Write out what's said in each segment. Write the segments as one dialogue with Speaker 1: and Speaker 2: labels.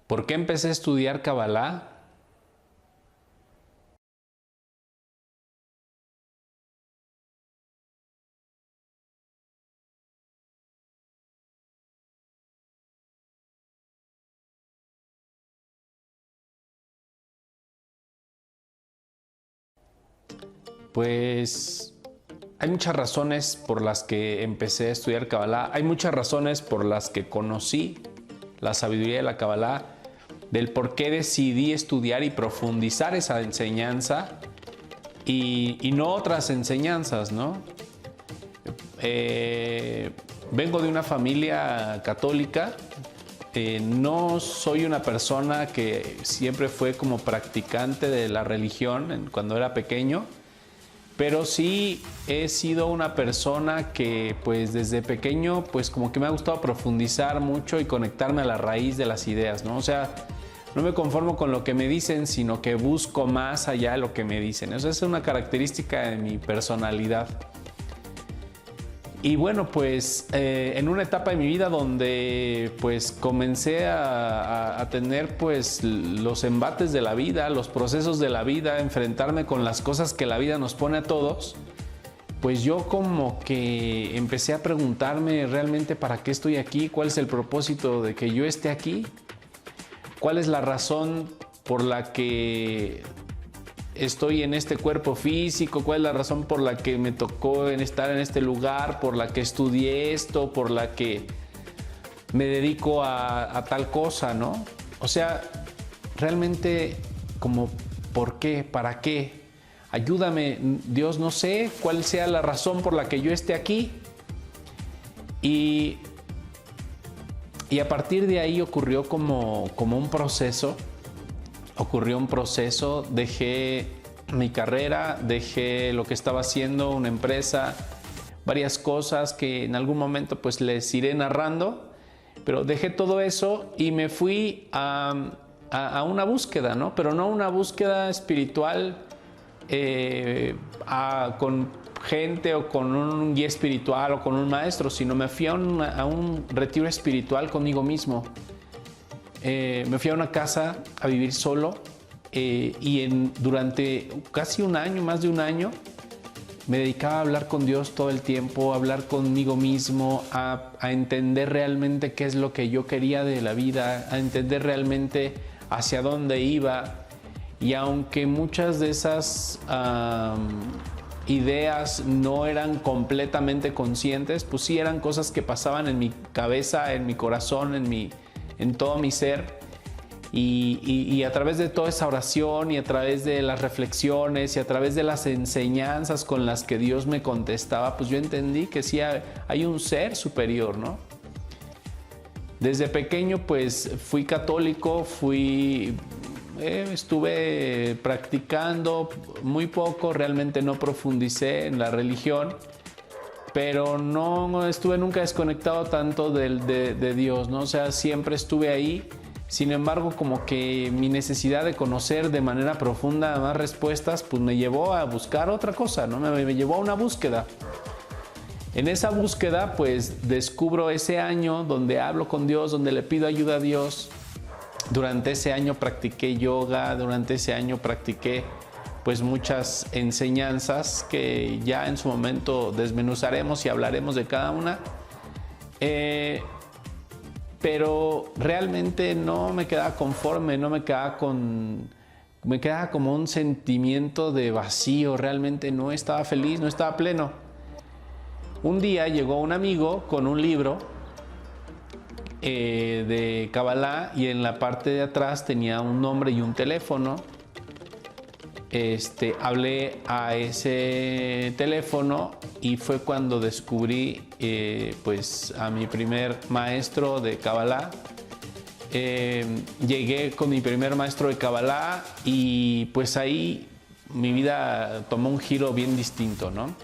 Speaker 1: ¿Por qué empecé a estudiar Kabbalah? Pues hay muchas razones por las que empecé a estudiar Kabbalah. Hay muchas razones por las que conocí la sabiduría de la Kabbalah, del por qué decidí estudiar y profundizar esa enseñanza y no otras enseñanzas, ¿no? Vengo de una familia católica. No soy una persona que siempre fue como practicante de la religión cuando era pequeño, pero sí he sido una persona que pues desde pequeño pues como que me ha gustado profundizar mucho y conectarme a la raíz de las ideas, ¿no? O sea, no me conformo con lo que me dicen, sino que busco más allá de lo que me dicen. Eso es una característica de mi personalidad. Y bueno, pues en una etapa de mi vida donde pues comencé a tener pues los embates de la vida, los procesos de la vida, enfrentarme con las cosas que la vida nos pone a todos, pues yo como que empecé a preguntarme realmente para qué estoy aquí, cuál es el propósito de que yo esté aquí, cuál es la razón por la que estoy en este cuerpo físico, cuál es la razón por la que me tocó estar en este lugar, por la que estudié esto, por la que me dedico a tal cosa, ¿no? O sea, realmente como ¿por qué? ¿Para qué? Ayúdame, Dios, no sé cuál sea la razón por la que yo esté aquí. Y a partir de ahí ocurrió como un proceso. Ocurrió un proceso, dejé mi carrera, dejé lo que estaba haciendo, una empresa, varias cosas que en algún momento pues les iré narrando, pero dejé todo eso y me fui a una búsqueda, ¿no? Pero no una búsqueda espiritual con gente o con un guía espiritual o con un maestro, sino me fui a un retiro espiritual conmigo mismo. Me fui a una casa a vivir solo y durante casi un año, más de un año, me dedicaba a hablar con Dios todo el tiempo, a hablar conmigo mismo, a entender realmente qué es lo que yo quería de la vida, a entender realmente hacia dónde iba. Y aunque muchas de esas ideas no eran completamente conscientes, pues sí eran cosas que pasaban en mi cabeza, en mi corazón, en todo mi ser, y a través de toda esa oración y a través de las reflexiones y a través de las enseñanzas con las que Dios me contestaba, pues yo entendí que sí hay un ser superior, ¿no? Desde pequeño pues fui católico, estuve practicando muy poco, realmente no profundicé en la religión, pero no estuve nunca desconectado tanto de Dios, ¿no? O sea, siempre estuve ahí. Sin embargo, como que mi necesidad de conocer de manera profunda más respuestas, pues me llevó a buscar otra cosa, ¿no? Me llevó a una búsqueda. En esa búsqueda, pues descubro ese año donde hablo con Dios, donde le pido ayuda a Dios. Durante ese año practiqué yoga, durante ese año practiqué pues muchas enseñanzas que ya en su momento desmenuzaremos y hablaremos de cada una. Pero realmente no me quedaba conforme, me quedaba como un sentimiento de vacío, realmente no estaba feliz, no estaba pleno. Un día llegó un amigo con un libro de Kabbalah y en la parte de atrás tenía un nombre y un teléfono. Hablé a ese teléfono y fue cuando descubrí pues a mi primer maestro de Kabbalah. Llegué con mi primer maestro de Kabbalah y pues ahí mi vida tomó un giro bien distinto, ¿no?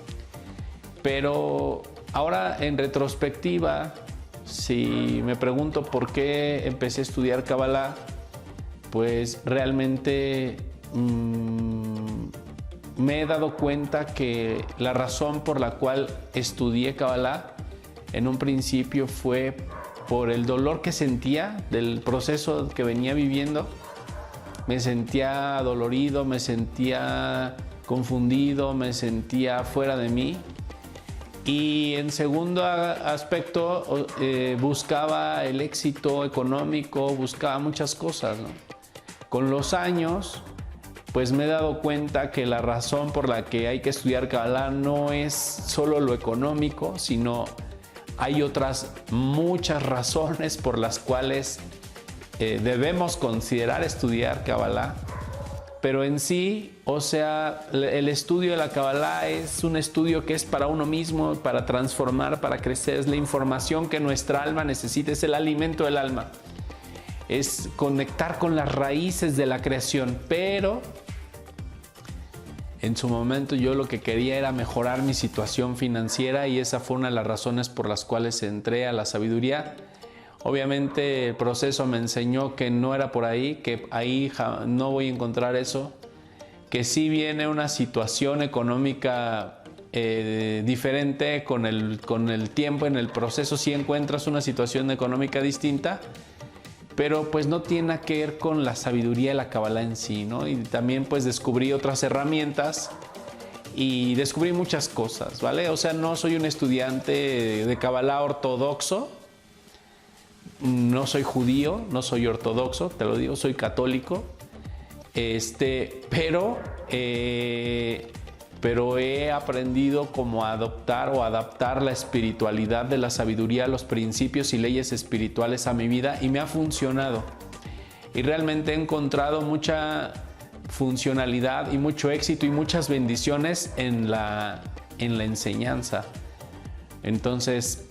Speaker 1: Pero ahora en retrospectiva, si me pregunto por qué empecé a estudiar Kabbalah, pues realmente me he dado cuenta que la razón por la cual estudié Kabbalah en un principio fue por el dolor que sentía del proceso que venía viviendo. Me sentía dolorido, me sentía confundido, me sentía fuera de mí. Y en segundo aspecto, buscaba el éxito económico, buscaba muchas cosas, ¿no? Con los años, pues me he dado cuenta que la razón por la que hay que estudiar Kabbalah no es solo lo económico, sino hay otras muchas razones por las cuales debemos considerar estudiar Kabbalah. Pero en sí, o sea, el estudio de la Kabbalah es un estudio que es para uno mismo, para transformar, para crecer. Es la información que nuestra alma necesita, es el alimento del alma. Es conectar con las raíces de la creación. Pero en su momento yo lo que quería era mejorar mi situación financiera y esa fue una de las razones por las cuales entré a la sabiduría. Obviamente el proceso me enseñó que no era por ahí, que ahí no voy a encontrar eso, que sí viene una situación económica diferente con el tiempo, en el proceso sí encuentras una situación económica distinta, pero pues no tiene nada que ver con la sabiduría de la Kabbalah en sí, ¿no? Y también pues descubrí otras herramientas y descubrí muchas cosas, ¿vale? O sea, no soy un estudiante de Kabbalah ortodoxo. No soy judío, no soy ortodoxo, te lo digo, soy católico, pero he aprendido cómo adaptar la espiritualidad de la sabiduría, los principios y leyes espirituales a mi vida y me ha funcionado. Y realmente he encontrado mucha funcionalidad y mucho éxito y muchas bendiciones en la enseñanza. Entonces,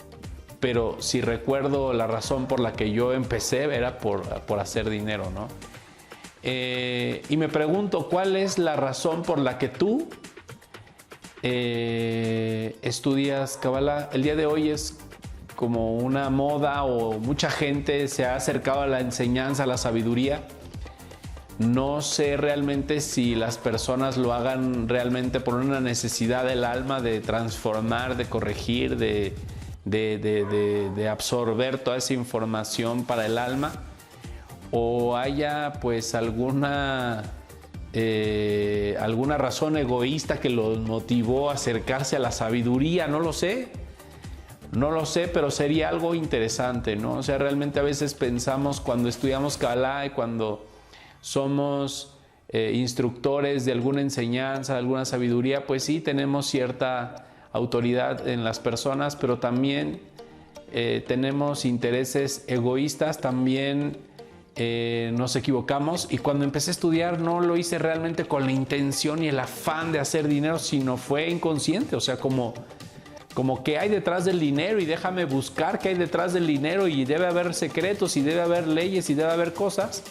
Speaker 1: pero si recuerdo la razón por la que yo empecé era por hacer dinero, ¿no? Y me pregunto, ¿cuál es la razón por la que tú estudias Kabbalah? El día de hoy es como una moda o mucha gente se ha acercado a la enseñanza, a la sabiduría. No sé realmente si las personas lo hagan realmente por una necesidad del alma de transformar, de corregir, de absorber toda esa información para el alma, o haya pues alguna razón egoísta que los motivó a acercarse a la sabiduría. No lo sé, pero sería algo interesante, ¿no? O sea, realmente a veces pensamos cuando estudiamos Kabbalah y cuando somos instructores de alguna enseñanza, de alguna sabiduría, pues sí tenemos cierta autoridad en las personas, pero también tenemos intereses egoístas, también nos equivocamos. Y cuando empecé a estudiar no lo hice realmente con la intención y el afán de hacer dinero, sino fue inconsciente, o sea, como qué hay detrás del dinero y déjame buscar qué hay detrás del dinero y debe haber secretos y debe haber leyes y debe haber cosas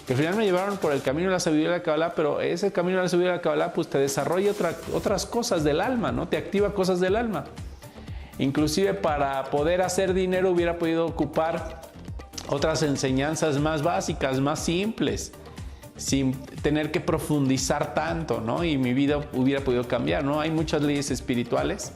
Speaker 1: que al final me llevaron por el camino de la sabiduría de la Kabbalah, pero ese camino de la sabiduría de la Kabbalah pues te desarrolla otras cosas del alma, ¿no? Te activa cosas del alma. Inclusive para poder hacer dinero hubiera podido ocupar otras enseñanzas más básicas, más simples, sin tener que profundizar tanto, ¿no? Y mi vida hubiera podido cambiar, ¿no? Hay muchas leyes espirituales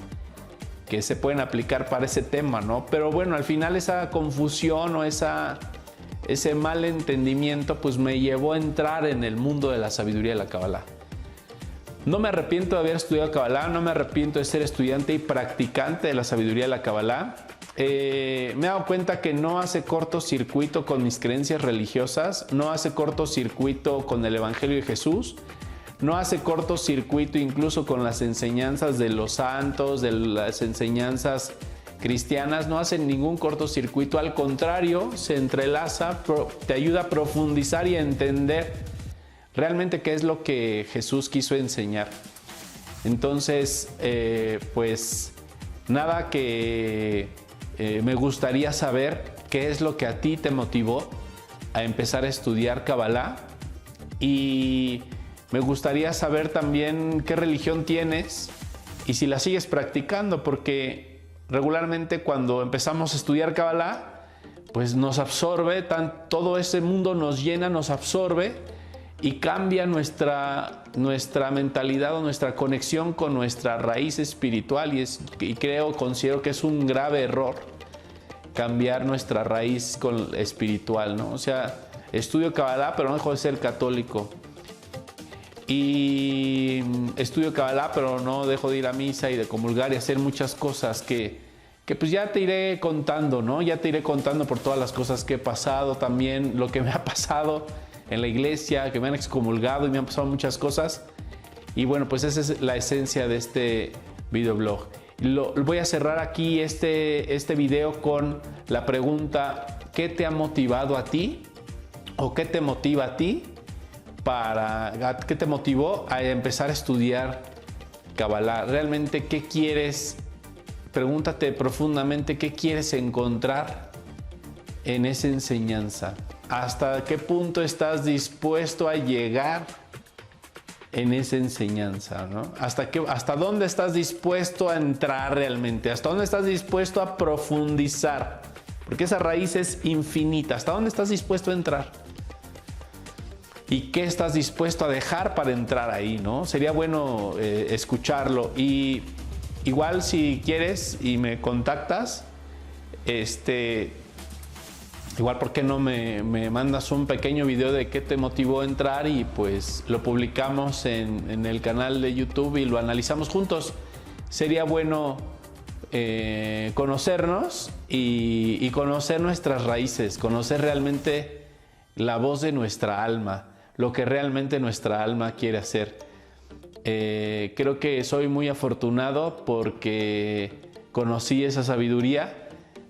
Speaker 1: que se pueden aplicar para ese tema, ¿no? Pero bueno, al final esa confusión o ese mal entendimiento pues me llevó a entrar en el mundo de la sabiduría de la Kabbalah. No me arrepiento de haber estudiado Kabbalah, no me arrepiento de ser estudiante y practicante de la sabiduría de la Kabbalah. Me he dado cuenta que no hace cortocircuito con mis creencias religiosas, no hace cortocircuito con el Evangelio de Jesús, no hace cortocircuito incluso con las enseñanzas de los santos, de las enseñanzas cristianas, no hacen ningún cortocircuito, al contrario, se entrelaza, te ayuda a profundizar y a entender realmente qué es lo que Jesús quiso enseñar. Entonces, pues nada, que me gustaría saber qué es lo que a ti te motivó a empezar a estudiar Kabbalah, y me gustaría saber también qué religión tienes y si la sigues practicando, porque regularmente cuando empezamos a estudiar Kabbalah, pues nos absorbe, todo ese mundo nos llena, nos absorbe y cambia nuestra mentalidad o nuestra conexión con nuestra raíz espiritual, y considero que es un grave error cambiar nuestra raíz espiritual, ¿no? O sea, estudio Kabbalah, pero no dejo de ser católico. Y estudio Kabbalah, pero no dejo de ir a misa y de comulgar y hacer muchas cosas que pues ya te iré contando, ¿no? Ya te iré contando por todas las cosas que he pasado, también lo que me ha pasado en la iglesia, que me han excomulgado y me han pasado muchas cosas. Y bueno, pues esa es la esencia de este videoblog. Voy a cerrar aquí este video con la pregunta: ¿qué te ha motivado a ti? ¿O qué te motiva a ti? ¿Qué te motivó a empezar a estudiar Kabbalah? ¿Realmente qué quieres? Pregúntate profundamente qué quieres encontrar en esa enseñanza. ¿Hasta qué punto estás dispuesto a llegar en esa enseñanza, ¿no? ¿Hasta dónde estás dispuesto a entrar realmente? ¿Hasta dónde estás dispuesto a profundizar? Porque esa raíz es infinita. ¿Hasta dónde estás dispuesto a entrar? ¿Y qué estás dispuesto a dejar para entrar ahí, ¿no? Sería bueno escucharlo. Y igual si quieres y me contactas, igual, ¿por qué no me mandas un pequeño video de qué te motivó a entrar y pues lo publicamos en el canal de YouTube y lo analizamos juntos? Sería bueno conocernos y conocer nuestras raíces, conocer realmente la voz de nuestra alma, lo que realmente nuestra alma quiere hacer. Creo que soy muy afortunado porque conocí esa sabiduría.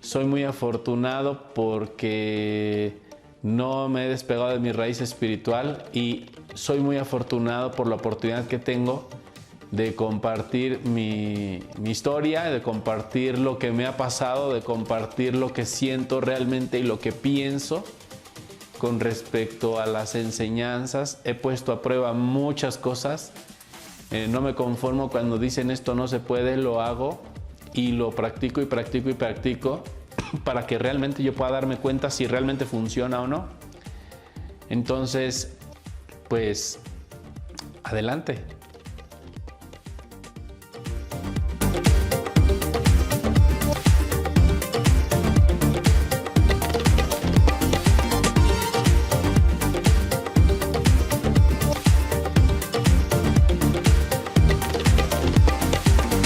Speaker 1: Soy muy afortunado porque no me he despegado de mi raíz espiritual, y soy muy afortunado por la oportunidad que tengo de compartir mi historia, de compartir lo que me ha pasado, de compartir lo que siento realmente y lo que pienso con respecto a las enseñanzas. He puesto a prueba muchas cosas. No me conformo cuando dicen esto no se puede, lo hago. Y lo practico y practico y practico para que realmente yo pueda darme cuenta si realmente funciona o no. Entonces, pues, adelante.